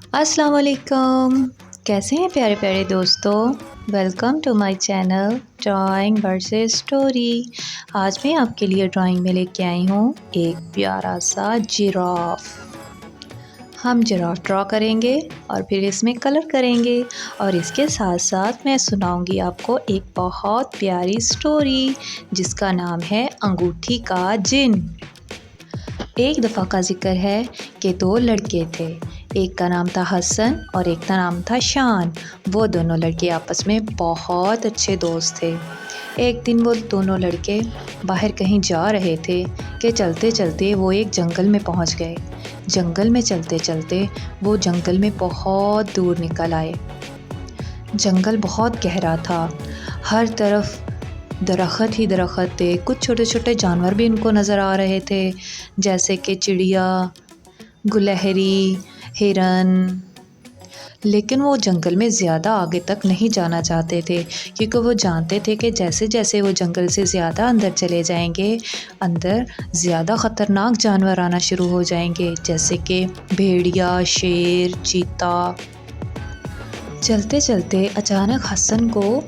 अस्सलाम वालेकुम। कैसे हैं प्यारे प्यारे दोस्तों। Welcome to my channel drawing versus story. आज मैं आपके लिए ड्राइंग में लेके आई हूँ एक प्यारा सा जिराफ। हम जिराफ ड्रॉ करेंगे और फिर इसमें कलर करेंगे और इसके साथ साथ मैं सुनाऊंगी आपको एक बहुत प्यारी स्टोरी जिसका नाम है अंगूठी का जिन। एक दफ़ा का जिक्र है कि दो लड़के थे। एक का नाम था हसन और एक का नाम था शान। वो दोनों लड़के आपस में बहुत अच्छे दोस्त थे। एक दिन वो दोनों लड़के बाहर कहीं जा रहे थे कि चलते चलते वो एक जंगल में पहुंच गए। जंगल में चलते चलते वो जंगल में बहुत दूर निकल आए। जंगल बहुत गहरा था, हर तरफ दरख्त ही दरख्त थे। कुछ छोटे छोटे जानवर भी उनको नज़र आ रहे थे, जैसे कि चिड़िया, गुलहरी, हिरन। लेकिन वो जंगल में ज़्यादा आगे तक नहीं जाना चाहते थे, क्योंकि वो जानते थे कि जैसे जैसे वो जंगल से ज़्यादा अंदर चले जाएंगे, अंदर ज़्यादा ख़तरनाक जानवर आना शुरू हो जाएंगे, जैसे कि भेड़िया, शेर, चीता। चलते चलते अचानक हसन को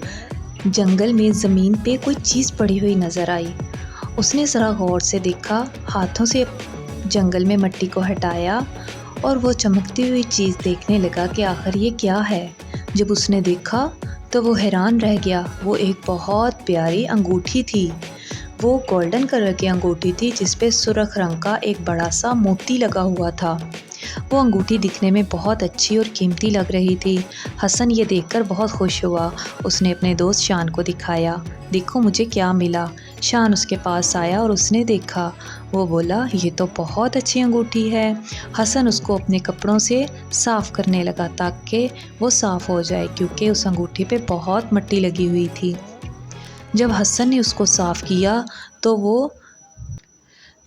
जंगल में ज़मीन पे कोई चीज़ पड़ी हुई नज़र आई। उसने ज़रा गौर से देखा, हाथों से जंगल में मिट्टी को हटाया और वो चमकती हुई चीज़ देखने लगा कि आखिर ये क्या है। जब उसने देखा तो वो हैरान रह गया। वो एक बहुत प्यारी अंगूठी थी। वो गोल्डन कलर की अंगूठी थी जिस पे सुर्ख रंग का एक बड़ा सा मोती लगा हुआ था। वो अंगूठी दिखने में बहुत अच्छी और कीमती लग रही थी। हसन ये देखकर बहुत खुश हुआ। उसने अपने दोस्त शान को दिखाया, देखो मुझे क्या मिला। शान उसके पास आया और उसने देखा। वो बोला, ये तो बहुत अच्छी अंगूठी है। हसन उसको अपने कपड़ों से साफ़ करने लगा ताकि वो साफ़ हो जाए, क्योंकि उस अंगूठी पे बहुत मिट्टी लगी हुई थी। जब हसन ने उसको साफ़ किया तो वो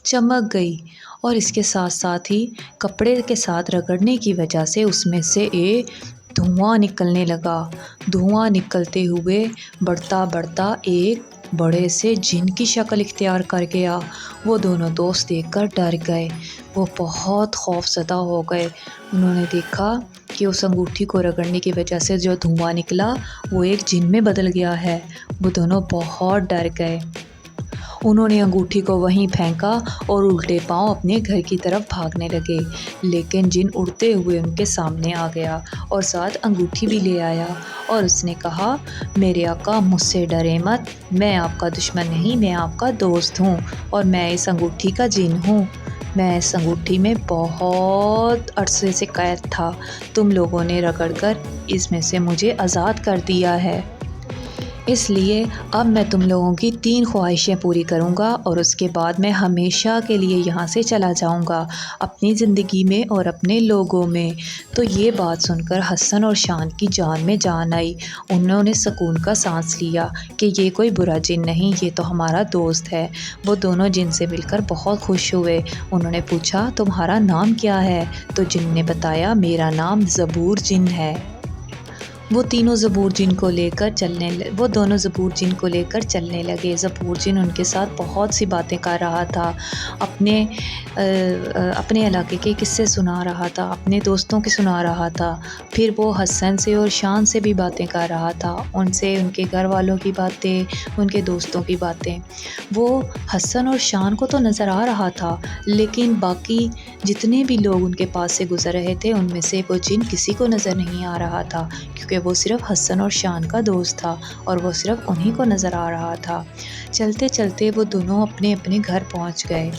चमक गई और इसके साथ साथ ही कपड़े के साथ रगड़ने की वजह से उसमें से एक धुआं निकलने लगा। धुआं निकलते हुए बढ़ता बढ़ता एक बड़े से जिन की शक्ल इख्तियार कर गया। वो दोनों दोस्त देखकर डर गए। वो बहुत खौफज़दा हो गए। उन्होंने देखा कि उस अंगूठी को रगड़ने की वजह से जो धुआं निकला वो एक जिन में बदल गया है। वो दोनों बहुत डर गए। उन्होंने अंगूठी को वहीं फेंका और उल्टे पांव अपने घर की तरफ भागने लगे। लेकिन जिन उड़ते हुए उनके सामने आ गया और साथ अंगूठी भी ले आया और उसने कहा, मेरे आका मुझसे डरे मत, मैं आपका दुश्मन नहीं, मैं आपका दोस्त हूँ और मैं इस अंगूठी का जिन हूँ। मैं इस अंगूठी में बहुत अरसे से कैद था। तुम लोगों ने रगड़कर इसमें से मुझे आज़ाद कर दिया है। इसलिए अब मैं तुम लोगों की 3 ख्वाहिशें पूरी करूंगा और उसके बाद मैं हमेशा के लिए यहाँ से चला जाऊंगा, अपनी ज़िंदगी में और अपने लोगों में। तो ये बात सुनकर हसन और शान की जान में जान आई। उन्होंने सुकून का सांस लिया कि ये कोई बुरा जिन नहीं, ये तो हमारा दोस्त है। वो दोनों जिन से मिलकर बहुत खुश हुए। उन्होंने पूछा, तुम्हारा नाम क्या है? तो जिन ने बताया, मेरा नाम ज़बूर जिन है। वो दोनों ज़बूर जिन को लेकर चलने लगे। ज़बूर जिन उनके साथ बहुत सी बातें कर रहा था, अपने इलाके के किस्से सुना रहा था, अपने दोस्तों के सुना रहा था। फिर वो हसन से और शान से भी बातें कर रहा था, उनसे उनके घर वालों की बातें, उनके दोस्तों की बातें। वो हसन और शान को तो नज़र आ रहा था, लेकिन बाकी जितने भी लोग उनके पास से गुजर रहे थे उनमें से वो जिन किसी को नज़र नहीं आ रहा था, क्योंकि वो सिर्फ़ हसन और शान का दोस्त था और वो सिर्फ़ उन्हीं को नज़र आ रहा था। चलते चलते वो दोनों अपने अपने घर पहुंच गए।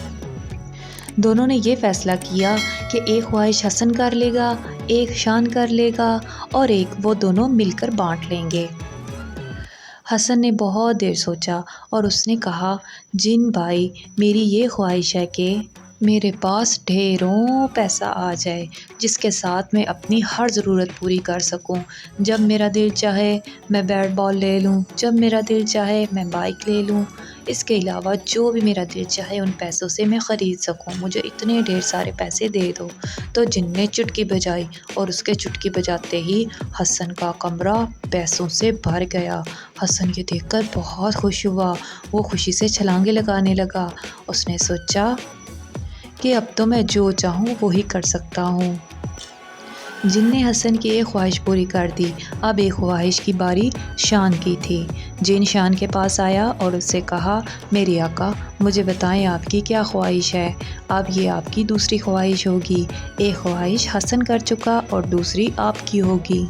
दोनों ने ये फ़ैसला किया कि एक ख्वाहिश हसन कर लेगा, एक शान कर लेगा और एक वो दोनों मिलकर बांट लेंगे। हसन ने बहुत देर सोचा और उसने कहा, जिन भाई, मेरी ये ख्वाहिश है कि मेरे पास ढेरों पैसा आ जाए जिसके साथ मैं अपनी हर ज़रूरत पूरी कर सकूं। जब मेरा दिल चाहे मैं बैट बॉल ले लूं, जब मेरा दिल चाहे मैं बाइक ले लूं। इसके अलावा जो भी मेरा दिल चाहे उन पैसों से मैं ख़रीद सकूं। मुझे इतने ढेर सारे पैसे दे दो। तो जिन ने चुटकी बजाई और उसके चुटकी बजाते ही हसन का कमरा पैसों से भर गया। हसन ये देखकर बहुत खुश हुआ। वो खुशी से छलांगे लगाने लगा। उसने सोचा कि अब तो मैं जो चाहूँ वो ही कर सकता हूँ। जिन ने हसन की एक ख्वाहिश पूरी कर दी। अब एक ख्वाहिश की बारी शान की थी। जिन शान के पास आया और उससे कहा, मेरे आका, मुझे बताएं आपकी क्या ख्वाहिश है। अब ये आपकी दूसरी ख्वाहिश होगी। एक ख्वाहिश हसन कर चुका और दूसरी आपकी होगी।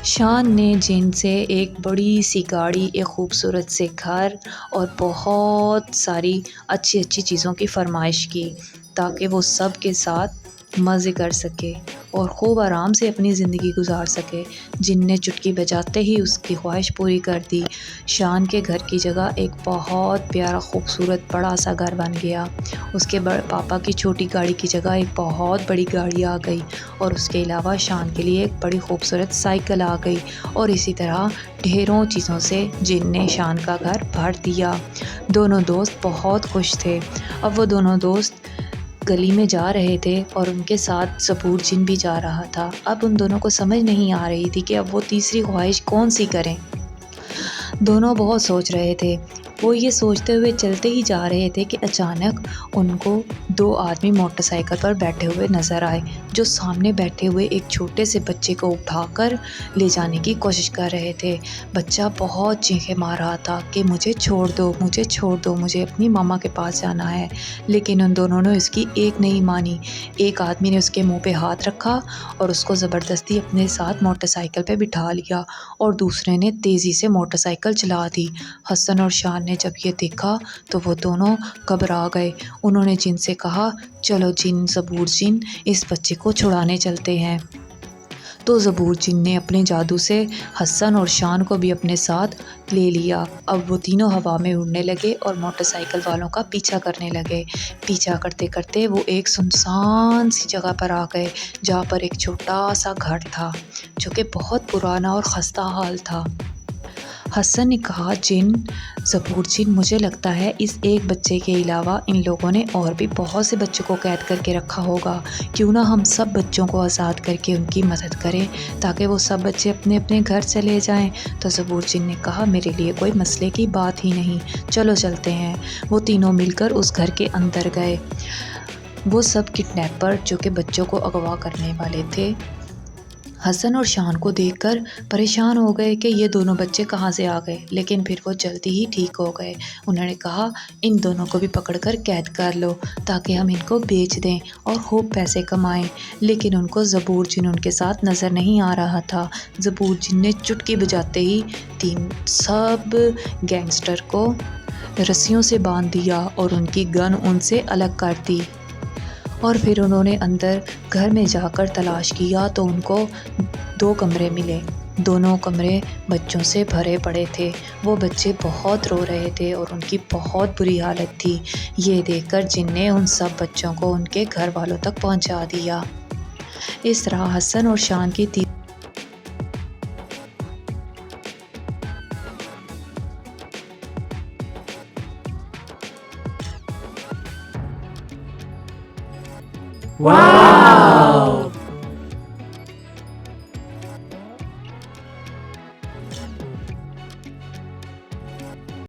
शान ने जिन से एक बड़ी सी गाड़ी, एक खूबसूरत से घर और बहुत सारी अच्छी अच्छी चीज़ों की फरमाइश की, ताकि वो सब के साथ मज़े कर सके और खूब आराम से अपनी ज़िंदगी गुजार सके। जिन ने चुटकी बजाते ही उसकी ख्वाहिश पूरी कर दी। शान के घर की जगह एक बहुत प्यारा खूबसूरत बड़ा सा घर बन गया। उसके पापा की छोटी गाड़ी की जगह एक बहुत बड़ी गाड़ी आ गई और उसके अलावा शान के लिए एक बड़ी खूबसूरत साइकिल आ गई और इसी तरह ढेरों चीज़ों से जिन ने शान का घर भर दिया। दोनों दोस्त बहुत खुश थे। अब वो दोनों दोस्त गली में जा रहे थे और उनके साथ ज़बूर जिन भी जा रहा था। अब उन दोनों को समझ नहीं आ रही थी कि अब वो तीसरी ख्वाहिश कौन सी करें। दोनों बहुत सोच रहे थे। वो ये सोचते हुए चलते ही जा रहे थे कि अचानक उनको दो आदमी मोटरसाइकिल पर बैठे हुए नज़र आए, जो सामने बैठे हुए एक छोटे से बच्चे को उठाकर ले जाने की कोशिश कर रहे थे। बच्चा बहुत चीखें मार रहा था कि मुझे छोड़ दो, मुझे छोड़ दो, मुझे अपनी मामा के पास जाना है। लेकिन उन दोनों ने उसकी एक नहीं मानी। एक आदमी ने उसके मुंह पे हाथ रखा और उसको ज़बरदस्ती अपने साथ मोटरसाइकिल पे बिठा लिया और दूसरे ने तेज़ी से मोटरसाइकिल चला दी। हसन और शान ने जब ये देखा तो वो दोनों घबरा गए। उन्होंने जिन से कहा, चलो जिन, ज़बूर जिन, इस बच्चे को छुड़ाने चलते हैं। तो ज़बूर जिन ने अपने जादू से हसन और शान को भी अपने साथ ले लिया। अब वो तीनों हवा में उड़ने लगे और मोटरसाइकिल वालों का पीछा करने लगे। पीछा करते करते वो एक सुनसान सी जगह पर आ गए, जहाँ पर एक छोटा सा घर था, जो कि बहुत पुराना और खस्ता हाल था। हसन ने कहा, जिन, ज़बूर जिन, मुझे लगता है इस एक बच्चे के अलावा इन लोगों ने और भी बहुत से बच्चों को कैद करके रखा होगा। क्यों ना हम सब बच्चों को आज़ाद करके उनकी मदद करें, ताकि वो सब बच्चे अपने अपने घर चले जाएं। तो ज़बूर जिन ने कहा, मेरे लिए कोई मसले की बात ही नहीं, चलो चलते हैं। वो तीनों मिलकर उस घर के अंदर गए। वो सब किडनैपर, जो कि बच्चों को अगवा करने वाले थे, हसन और शान को देखकर परेशान हो गए कि ये दोनों बच्चे कहाँ से आ गए। लेकिन फिर वो जल्दी ही ठीक हो गए। उन्होंने कहा, इन दोनों को भी पकड़कर कैद कर लो, ताकि हम इनको बेच दें और खूब पैसे कमाएं। लेकिन उनको ज़बूर जिन उनके साथ नज़र नहीं आ रहा था। ज़बूर जिन ने चुटकी बजाते ही तीन सब गैंगस्टर को रस्सियों से बांध दिया और उनकी गन उनसे अलग कर दी। और फिर उन्होंने अंदर घर में जाकर तलाश किया तो उनको 2 कमरे मिले। दोनों कमरे बच्चों से भरे पड़े थे। वो बच्चे बहुत रो रहे थे और उनकी बहुत बुरी हालत थी। ये देखकर जिन ने उन सब बच्चों को उनके घर वालों तक पहुंचा दिया। इस तरह हसन और शान की वाह!